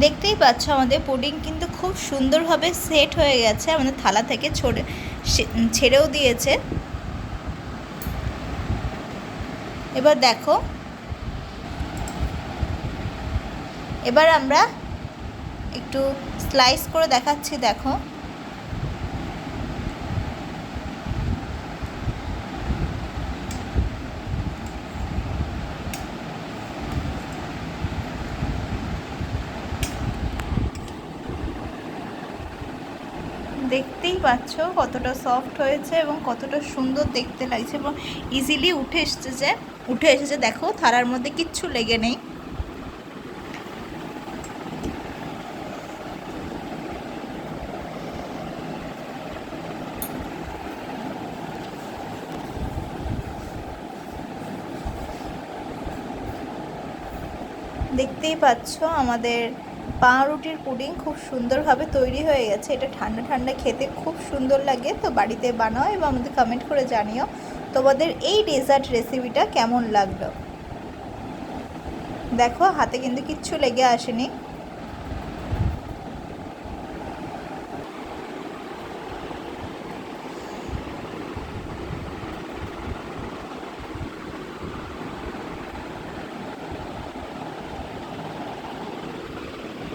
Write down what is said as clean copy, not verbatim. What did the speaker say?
দেখতেই পাচ্ছ আমাদের পুডিং কিন্তু খুব সুন্দরভাবে সেট হয়ে গেছে, আমাদের থালা থেকে ছেড়েও দিয়েছে। এবার দেখো, এবার আমরা একটু স্লাইস করে দেখাচ্ছি। দেখো দেখতেই পাচ্ছ কতটা সফট হয়েছে এবং কতটা সুন্দর দেখতে লাগছে এবং ইজিলি উঠে এসেছে। দেখো থালার মধ্যে কিচ্ছু লেগে নেই। দেখতেই পাচ্ছ আমাদের পাউরুটির পুডিং খুব সুন্দরভাবে তৈরি হয়ে গেছে। এটা ঠান্ডা ঠান্ডা খেতে খুব সুন্দর লাগে। তো বাড়িতে বানাও এবং আমাদের কমেন্ট করে জানিও তোমাদের এই ডেজার্ট রেসিপিটা কেমন লাগলো। দেখো হাতে কিন্তু কিচ্ছু লেগে আসেনি।